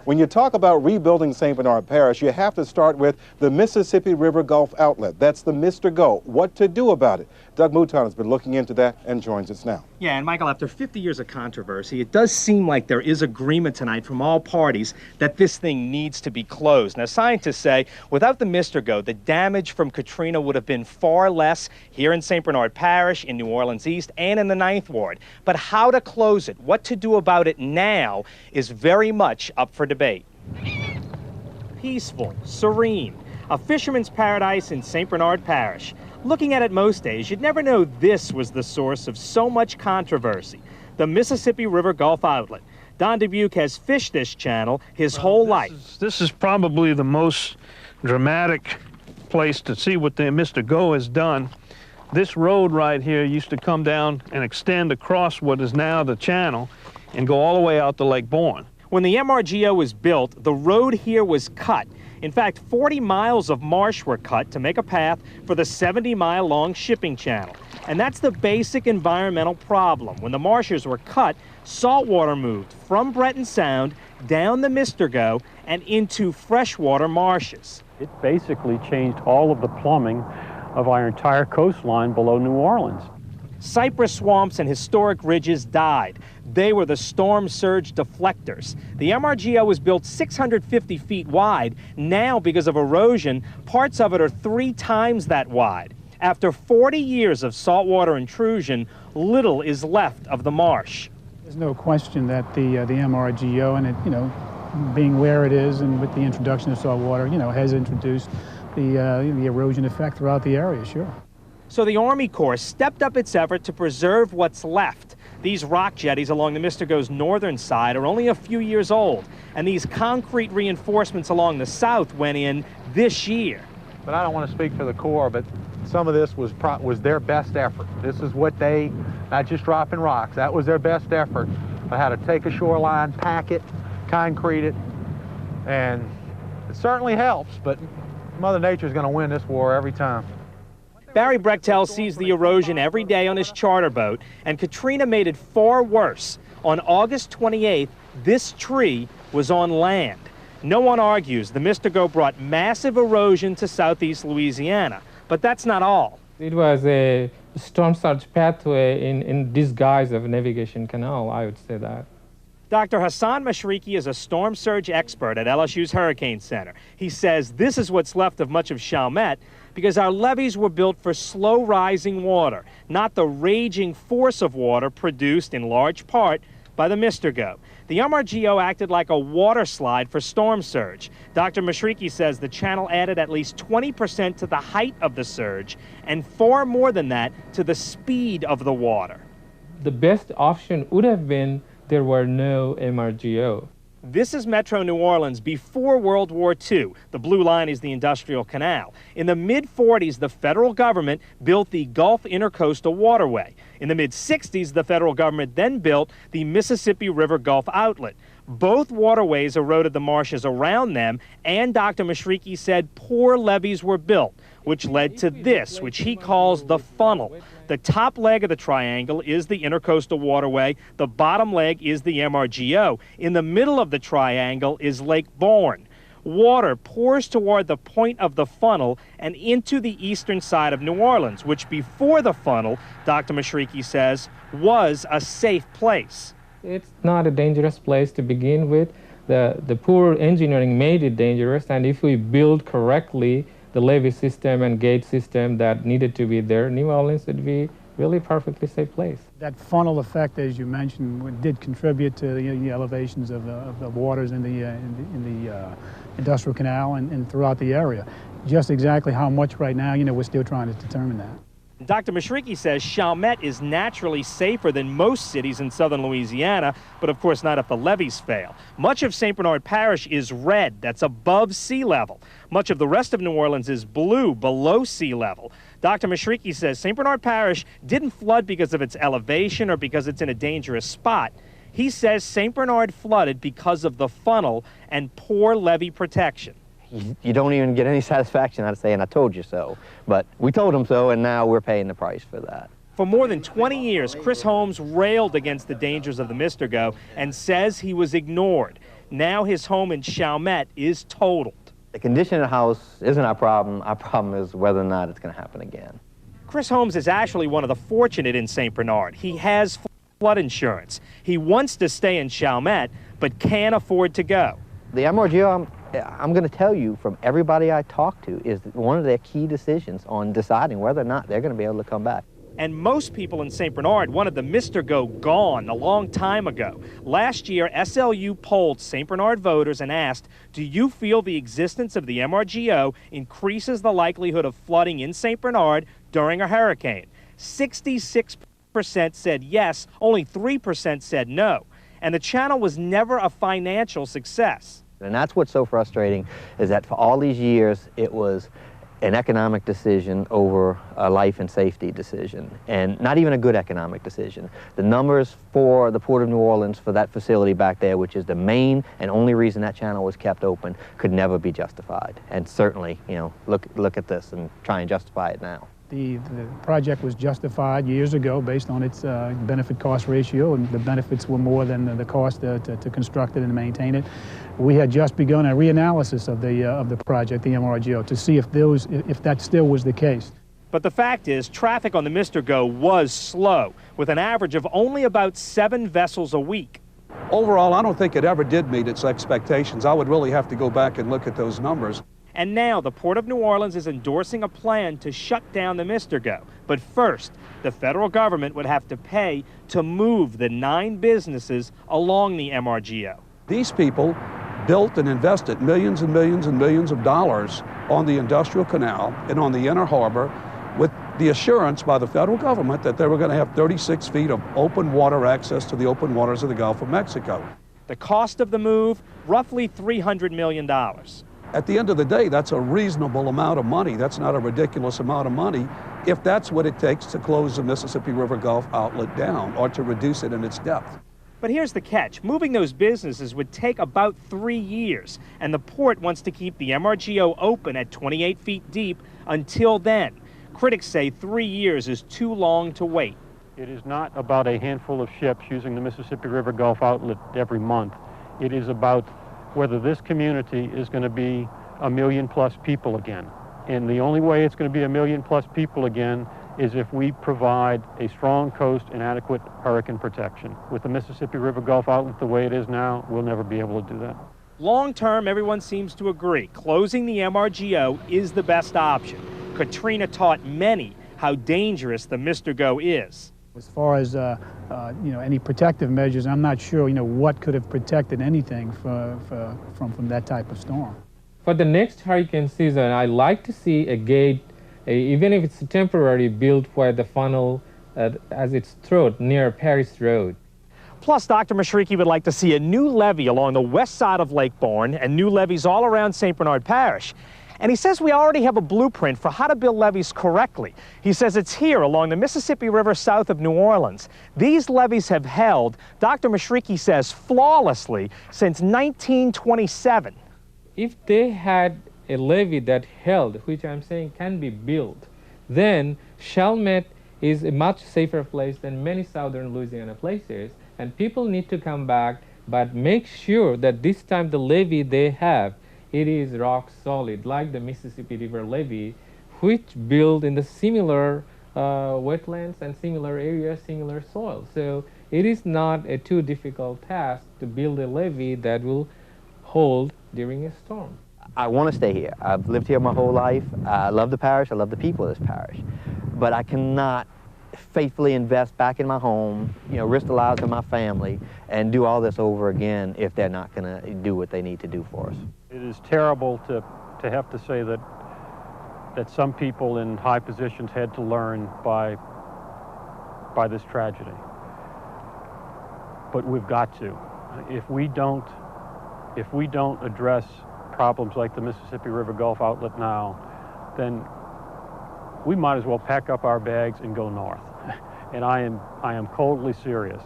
When you talk about rebuilding St. Bernard Parish, you have to start with the Mississippi River Gulf Outlet. That's the MRGO. What to do about it? Doug Mouton has been looking into that and joins us now. Yeah, and Michael, after 50 years of controversy, it does seem like there is agreement tonight from all parties that this thing needs to be closed. Now, scientists say without the MRGO, the damage from Katrina would have been far less here in St. Bernard Parish, in New Orleans East, and in the 9th Ward. But how to close it, what to do about it now, is very much up for debate. Peaceful, serene, a fisherman's paradise in St. Bernard Parish. Looking at it most days, you'd never know this was the source of so much controversy. The Mississippi River Gulf Outlet. Don Dubuque has fished this channel his whole life. This is probably the most dramatic place to see what the MRGO has done. This road right here used to come down and extend across what is now the channel and go all the way out to Lake Bourne. When the MRGO was built, the road here was cut. In fact, 40 miles of marsh were cut to make a path for the 70-mile-long shipping channel. And that's the basic environmental problem. When the marshes were cut, salt water moved from Breton Sound down the MRGO and into freshwater marshes. It basically changed all of the plumbing of our entire coastline below New Orleans. Cypress swamps and historic ridges died. They were the storm surge deflectors. The MRGO was built 650 feet wide. Now, because of erosion, parts of it are 3 times that wide. After 40 years of saltwater intrusion, little is left of the marsh. There's no question that the MRGO, and it, being where it is, and with the introduction of salt water, has introduced the erosion effect throughout the area, sure. So the Army Corps stepped up its effort to preserve what's left. These rock jetties along the MRGO's northern side are only a few years old, and these concrete reinforcements along the south went in this year. But I don't want to speak for the Corps, but some of this was their best effort. This is what they, not just dropping rocks, that was their best effort for how to take a shoreline, pack it, concrete it, and it certainly helps, but Mother Nature's going to win this war every time. Barry Brechtel sees the erosion every day on his charter boat, and Katrina made it far worse. On August 28th, this tree was on land. No one argues the MRGO brought massive erosion to southeast Louisiana, but that's not all. It was a storm surge pathway in disguise of a navigation canal, I would say that. Dr. Hassan Mashriki is a storm surge expert at LSU's Hurricane Center. He says this is what's left of much of Chalmette because our levees were built for slow rising water, not the raging force of water produced in large part by the MRGO. The MRGO acted like a water slide for storm surge. Dr. Mashriki says the channel added at least 20% to the height of the surge and far more than that to the speed of the water. The best option would have been there were no MRGO. This is Metro New Orleans before World War II. The blue line is the Industrial Canal. In the mid-40s, the federal government built the Gulf Intracoastal Waterway. In the mid-60s, the federal government then built the Mississippi River Gulf Outlet. Both waterways eroded the marshes around them, and Dr. Mashriki said poor levees were built, which led to this, which he calls the funnel. The top leg of the triangle is the Intracoastal Waterway. The bottom leg is the MRGO. In the middle of the triangle is Lake Bourne. Water pours toward the point of the funnel and into the eastern side of New Orleans, which before the funnel, Dr. Mashriki says, was a safe place. It's not a dangerous place to begin with. The poor engineering made it dangerous, and if we build correctly the levee system and gate system that needed to be there, New Orleans would be really perfectly safe place. That funnel effect, as you mentioned, did contribute to the elevations of the waters in the Industrial Canal and throughout the area. Just exactly how much right now, we're still trying to determine that. Dr. Mashriki says Chalmette is naturally safer than most cities in southern Louisiana, but of course not if the levees fail. Much of St. Bernard Parish is red, that's above sea level. Much of the rest of New Orleans is blue, below sea level. Dr. Mashriki says St. Bernard Parish didn't flood because of its elevation or because it's in a dangerous spot. He says St. Bernard flooded because of the funnel and poor levee protection. You don't even get any satisfaction out of saying, I told you so. But we told them so, and now we're paying the price for that. For more than 20 years, Chris Holmes railed against the dangers of the MRGO and says he was ignored. Now his home in Chalmette is totaled. The condition of the house isn't our problem. Our problem is whether or not it's going to happen again. Chris Holmes is actually one of the fortunate in St. Bernard. He has flood insurance. He wants to stay in Chalmette, but can't afford to go. The MRGO, I'm going to tell you from everybody I talk to, is one of their key decisions on deciding whether or not they're going to be able to come back. And most people in St. Bernard wanted the MRGO gone a long time ago. Last year, SLU polled St. Bernard voters and asked, do you feel the existence of the MRGO increases the likelihood of flooding in St. Bernard during a hurricane? 66% said yes, only 3% said no. And the channel was never a financial success. And that's what's so frustrating, is that for all these years, it was an economic decision over a life and safety decision, and not even a good economic decision. The numbers for the Port of New Orleans for that facility back there, which is the main and only reason that channel was kept open, could never be justified. And certainly, you know, look at this and try and justify it now. The project was justified years ago based on its benefit-cost ratio, and the benefits were more than the cost to construct it and maintain it. We had just begun a reanalysis of the project, the MRGO, to see if that still was the case. But the fact is, traffic on the MRGO was slow, with an average of only about 7 vessels a week. Overall, I don't think it ever did meet its expectations. I would really have to go back and look at those numbers. And now the Port of New Orleans is endorsing a plan to shut down the MRGO. But first, the federal government would have to pay to move the 9 businesses along the MRGO. These people built and invested millions and millions and millions of dollars on the industrial canal and on the inner harbor with the assurance by the federal government that they were going to have 36 feet of open water access to the open waters of the Gulf of Mexico. The cost of the move, roughly $300 million. At the end of the day, that's a reasonable amount of money. That's not a ridiculous amount of money if that's what it takes to close the Mississippi River Gulf outlet down or to reduce it in its depth. But here's the catch. Moving those businesses would take about 3 years, and the port wants to keep the MRGO open at 28 feet deep until then. Critics say 3 years is too long to wait. It is not about a handful of ships using the Mississippi River Gulf outlet every month. It is about whether this community is going to be 1 million+ people again. And the only way it's going to be 1 million+ people again is if we provide a strong coast and adequate hurricane protection. With the Mississippi River Gulf outlet the way it is now, we'll never be able to do that. Long term, everyone seems to agree. Closing the MRGO is the best option. Katrina taught many how dangerous the MRGO is. As far as any protective measures, I'm not sure what could have protected anything from that type of storm. For the next hurricane season, I like to see a gate, even if it's temporary, built where the funnel has its throat near Paris Road. Plus, Dr. Mashriki would like to see a new levee along the west side of Lake Bourne and new levees all around St. Bernard Parish. And he says we already have a blueprint for how to build levees correctly. He says it's here along the Mississippi River south of New Orleans. These levees have held, Dr. Mashriki says, flawlessly since 1927. If they had a levee that held, which I'm saying can be built, then Chalmette is a much safer place than many southern Louisiana places, and people need to come back, but make sure that this time the levee they have, it is rock solid, like the Mississippi River levee, which built in the similar wetlands and similar areas, similar soil. So it is not a too difficult task to build a levee that will hold during a storm. I want to stay here. I've lived here my whole life. I love the parish. I love the people of this parish. But I cannot faithfully invest back in my home, risk the lives of my family, and do all this over again if they're not going to do what they need to do for us. It is terrible to have to say that some people in high positions had to learn by this tragedy. But we've got to. If we don't address problems like the Mississippi River Gulf outlet now, then we might as well pack up our bags and go north. And I am coldly serious.